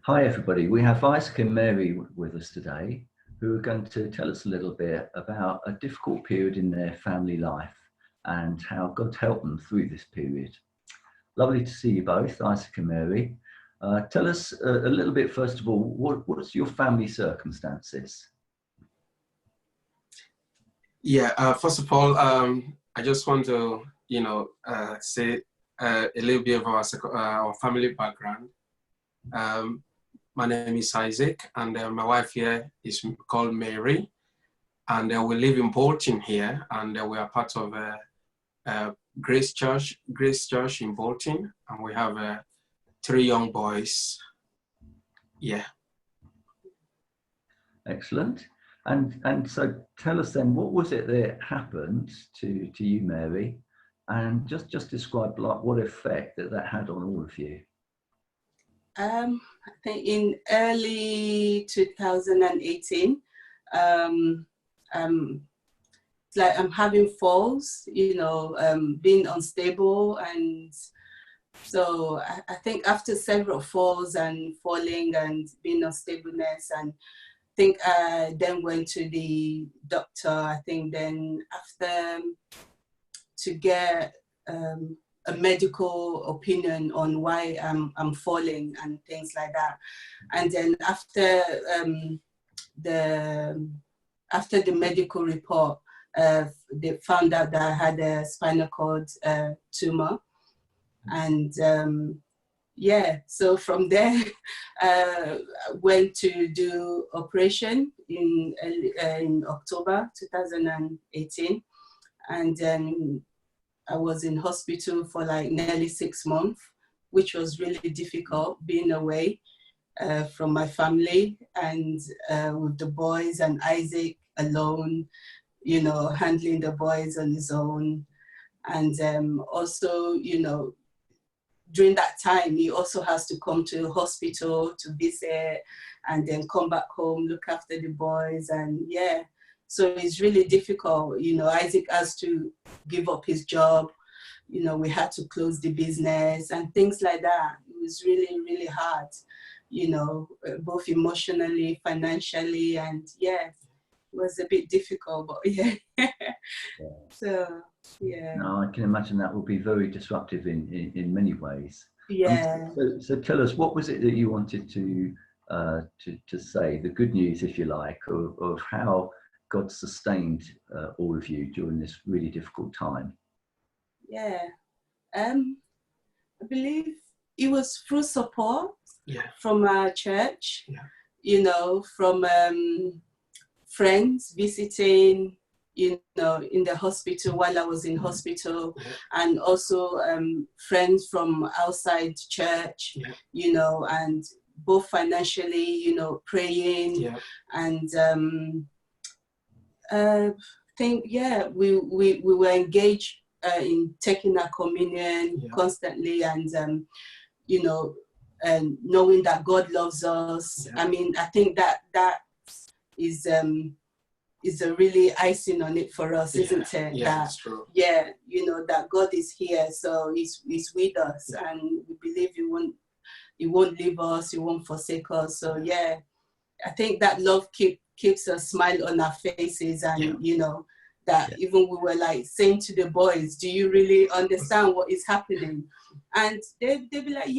Hi everybody, we have Isaac and Mary with us today who are going to tell us a little bit about a difficult period in their family life and how God helped them through this period. Lovely to see you both, Isaac and Mary. Tell us a little bit, first of all, what's your family circumstances? Yeah, first of all, I just want to, say a little bit of our family background. My name is Isaac, and my wife here is called Mary, and we live in Bolton here, and we are part of Grace Church in Bolton, and we have 3 young boys. Yeah. Excellent. And so tell us then, what was it that happened to you, Mary, and just describe like what effect that had on all of you. I think in early 2018, it's like I'm having falls, being unstable. And so I think after several falls and falling and being unstableness, and I think I then went to the doctor, I think then after to get a medical opinion on why I'm falling and things like that. And then after the medical report, they found out that I had a spinal cord tumour. And so from there, went to do operation in October 2018. And then I was in hospital for like nearly 6 months, which was really difficult being away from my family and with the boys, and Isaac alone, handling the boys on his own. And also, during that time, he also has to come to hospital to visit and then come back home, look after the boys. And so it's really difficult. Isaac has to give up his job. We had to close the business and things like that. It was really, really hard, both emotionally, financially, and it was a bit difficult, but So, No, I can imagine that would be very disruptive in many ways. Yeah. So tell us, what was it that you wanted to say, the good news, if you like, of how God sustained all of you during this really difficult time? I believe it was through support from our church, from friends visiting, in the hospital while I was in hospital, and also friends from outside church, and both financially, praying, and I think, we were engaged in taking our communion constantly, and, and knowing that God loves us. I mean, I think that is a really icing on it for us, isn't it? That's true. That God is here, so he's with us, and we believe he won't leave us, he won't forsake us. So I think that love keeps a smile on our faces, and that even we were like saying to the boys, do you really understand what is happening? And they'd be like,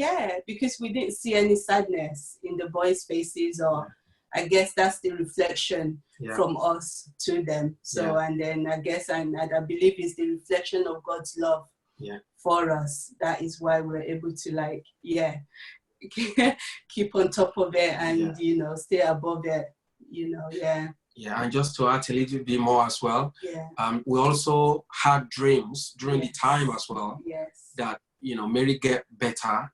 because we didn't see any sadness in the boys' faces, or I guess that's the reflection from us to them. So, and then I guess, and I believe it's the reflection of God's love for us. That is why we're able to keep on top of it and, stay above it, and just to add a little bit more as well, we also had dreams during the time as well that, Mary get better.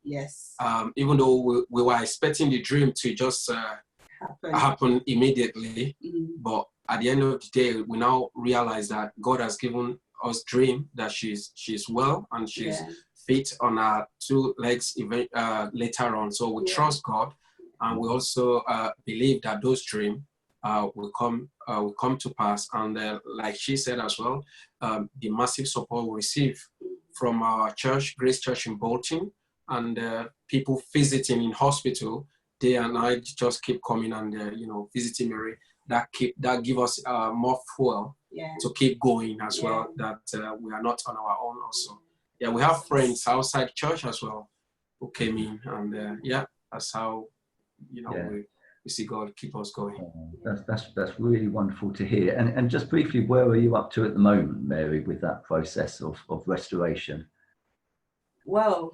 Even though we were expecting the dream to just happen immediately, but at the end of the day, we now realize that God has given us dream that she's well and she's fit on her 2 legs later on. So we trust God, and we also believe that those dreams will come to pass. And like she said as well, the massive support we receive from our church, Grace Church in Bolton, and people visiting in hospital day and night just keep coming and visiting Mary. That give us more fuel to keep going as well. That we are not on our own also. Yeah, we have friends outside church as well who came in, and that's how we see God keep us going. That's really wonderful to hear. And just briefly, where are you up to at the moment, Mary, with that process of restoration? Well,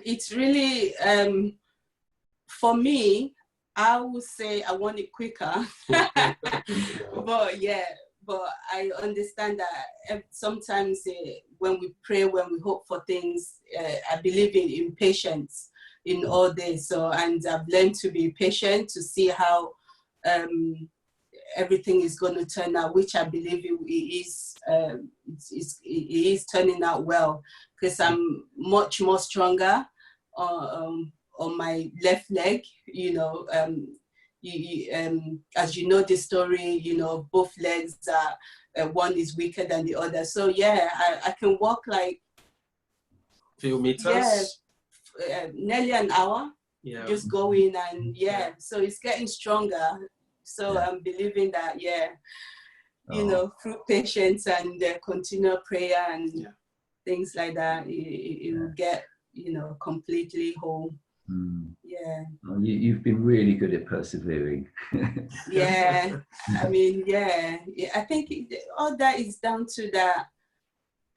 it's really for me, I would say I want it quicker. But I understand that sometimes when we pray, when we hope for things, I believe in patience in all this. And I've learned to be patient to see how everything is going to turn out, which I believe it is turning out well, because I'm much more stronger on my left leg, as you know the story, both legs are, one is weaker than the other. So I can walk like few meters, nearly an hour, just going, and so it's getting stronger. So I'm believing that through patience and continual prayer and things like that, it will get completely whole. Well, you've been really good at persevering. I mean, I think all that is down to that.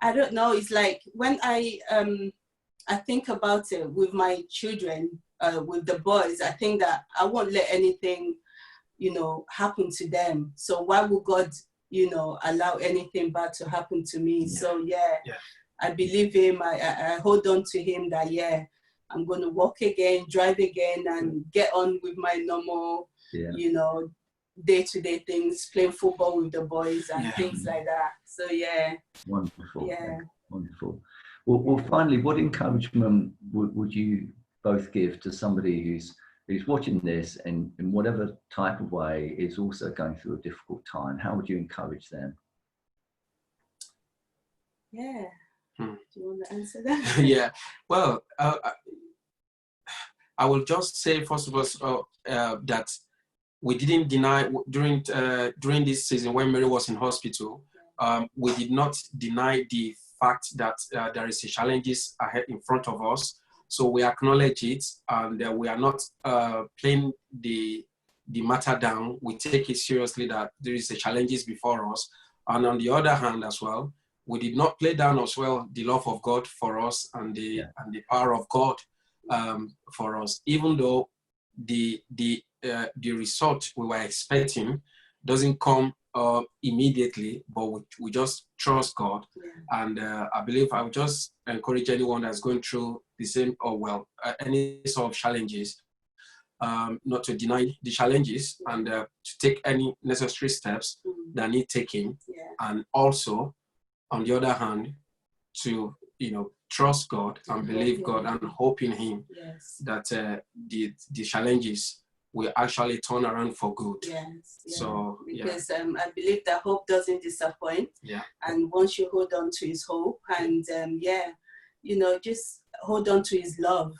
I don't know, it's like when I think about it with my children, with the boys, I think that I won't let anything happen to them. So why would God allow anything bad to happen to me? So I believe him. I hold on to him that I'm going to walk again, drive again, and get on with my normal, day-to-day things, playing football with the boys and things like that. So Wonderful. Wonderful. Well, finally, what encouragement would you both give to somebody who's watching this and in whatever type of way is also going through a difficult time? How would you encourage them? Do you want to answer that? Well, I will just say first of all that we didn't deny during this season when Mary was in hospital. We did not deny the fact that there is challenges ahead in front of us. So we acknowledge it, and we are not playing the matter down. We take it seriously that there is challenges before us, and on the other hand as well, we did not play down as well the love of God for us and the power of God for us. Even though the result we were expecting doesn't come immediately, but we just trust God. And I believe I would just encourage anyone that's going through the same any sort of challenges, not to deny the challenges and to take any necessary steps that need taking, and also on the other hand to trust God and believe God and hope in Him that the challenges will actually turn around for good. So because I believe that hope doesn't disappoint. And once you hold on to His hope and just hold on to His love.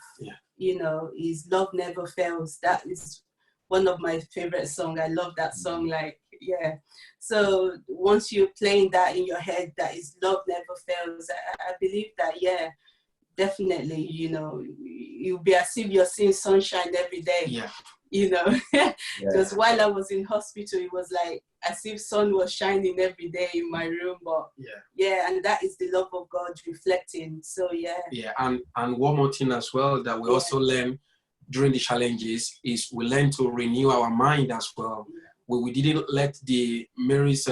His love never fails. That is one of my favorite songs. I love that song. So once you're playing that in your head, that His love never fails, I believe that definitely you'll be as if you're seeing sunshine every day. Because while I was in hospital, it was like as if sun was shining every day in my room. But and that is the love of God reflecting. So and one more thing as well that we also learn during the challenges is we learn to renew our mind as well. We didn't let the Mary's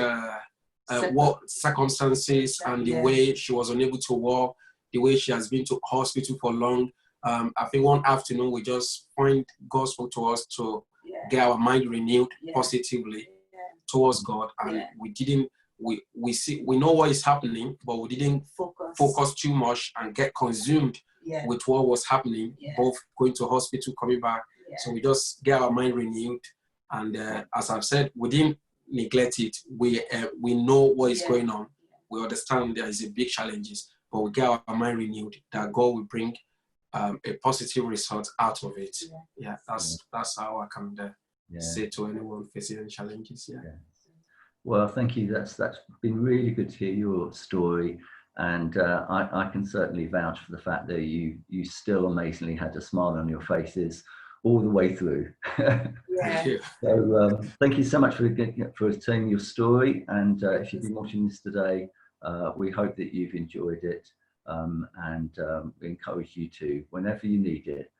circumstances and the way she was unable to walk, the way she has been to hospital for long. I think one afternoon we just point God spoke to us to get our mind renewed positively towards God, and we know what is happening, but we didn't focus too much and get consumed with what was happening, both going to hospital, coming back. So we just get our mind renewed, and as I've said, we didn't neglect it. We know what is going on. We understand there is a big challenges, but we get our mind renewed that God will bring a positive result out of it. Yeah, that's how I can say to anyone facing challenges. Yeah. Well, thank you. That's been really good to hear your story, and I can certainly vouch for the fact that you still amazingly had a smile on your faces all the way through. Thank you. So thank you so much for telling your story, and if you've been watching this today, we hope that you've enjoyed it, and we encourage you to, whenever you need it,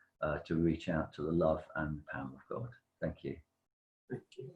to reach out to the love and the power of God. Thank you. Thank you.